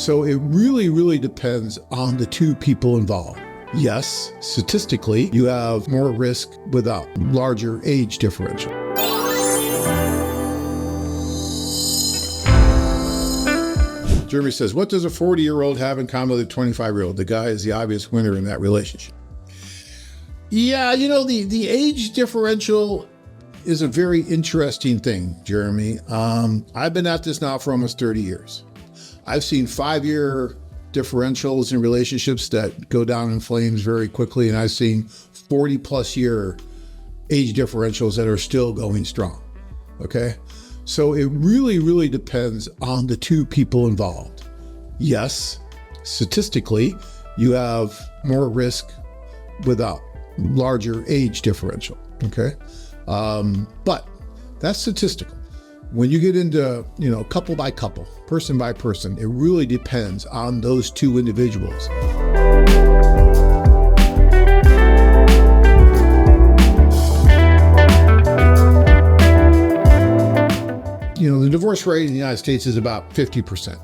So it really, really depends on the two people involved. Yes, statistically, you have more risk without larger age differential. Jeremy says, what does a 40-year-old have in common with a 25-year-old? The guy is the obvious winner in that relationship. Yeah, the age differential is a very interesting thing, Jeremy. I've been at this now for almost 30 years. I've seen 5-year differentials in relationships that go down in flames very quickly, and I've seen 40+ year age differentials that are still going strong, okay? So it really, really depends on the two people involved. Yes, statistically, you have more risk without larger age differential, okay? But that's statistical. When you get into, couple by couple, person by person, it really depends on those two individuals. The divorce rate in the United States is about 50%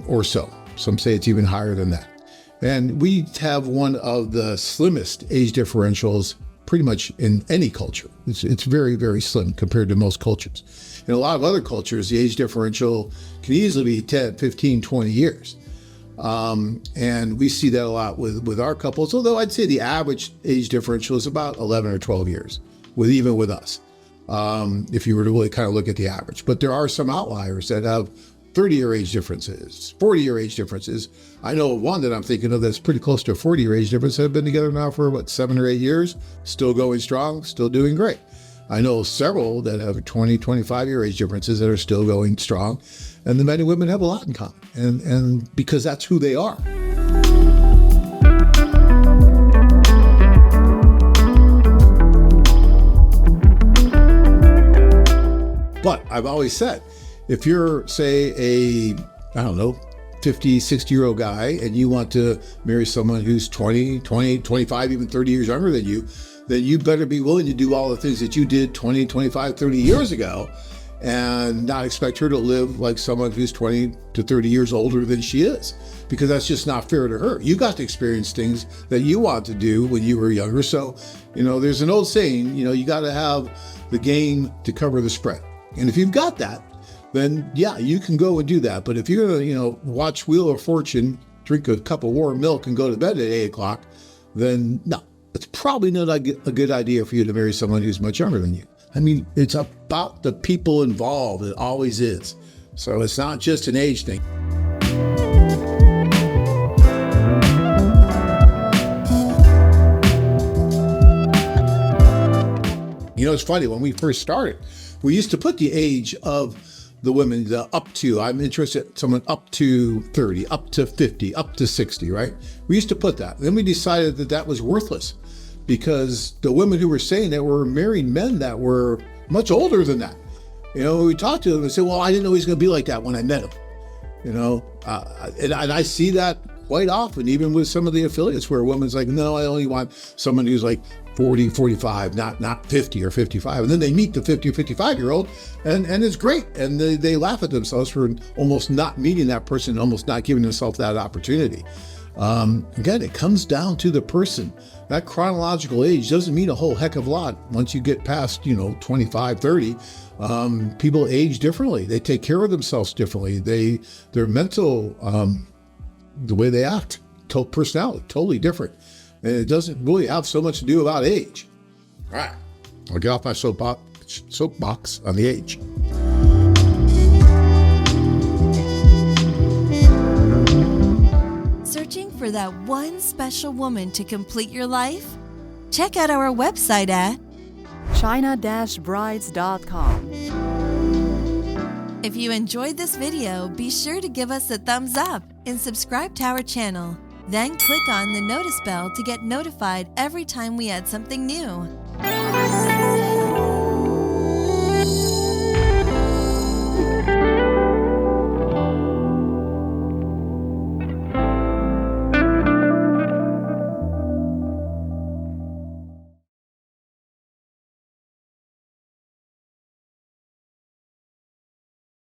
or so. Some say it's even higher than that. And we have one of the slimmest age differentials pretty much in any culture. It's very, very slim compared to most cultures. In a lot of other cultures, the age differential can easily be 10, 15, 20 years. And we see that a lot with our couples, although I'd say the average age differential is about 11 or 12 years, even with us, if you were to really kind of look at the average. But there are some outliers that have 30-year age differences, 40-year age differences. I know one that I'm thinking of that's pretty close to a 40-year age difference. They've been together now for 7 or 8 years, still going strong, still doing great. I know several that have 20, 25-year age differences that are still going strong. And the men and women have a lot in common, and because that's who they are. But I've always said, if you're, say, a 50, 60-year-old guy, and you want to marry someone who's 20, 25, even 30 years younger than you, then you better be willing to do all the things that you did 20, 25, 30 years ago, and not expect her to live like someone who's 20 to 30 years older than she is, because that's just not fair to her. You got to experience things that you want to do when you were younger. So, there's an old saying, you got to have the game to cover the spread. And if you've got that, then yeah, you can go and do that. But if you're gonna, watch Wheel of Fortune, drink a cup of warm milk, and go to bed at 8 o'clock, then no, it's probably not a good idea for you to marry someone who's much younger than you. I mean, it's about the people involved. It always is. So it's not just an age thing. It's funny, when we first started, we used to put the age of the women, I'm interested in someone up to 30, up to 50, up to 60, right? We used to put that. Then we decided that was worthless, because the women who were saying that were marrying men that were much older than that. We talked to them and said, well, I didn't know he was going to be like that when I met him. And I see that quite often, even with some of the affiliates, where a woman's like, no, I only want someone who's like 40, 45, not 50 or 55. And then they meet the 50 or 55-year-old, and it's great. And they laugh at themselves for almost not meeting that person, almost not giving themselves that opportunity. Again, it comes down to the person. That chronological age doesn't mean a whole heck of a lot. Once you get past, 25, 30, people age differently. They take care of themselves differently. Their mental, the way they act, personality, totally different. And it doesn't really have so much to do about age. All right, I'll get off my soapbox on the age. Searching for that one special woman to complete your life? Check out our website at china-brides.com. If you enjoyed this video, be sure to give us a thumbs up and subscribe to our channel. Then click on the notice bell to get notified every time we add something new.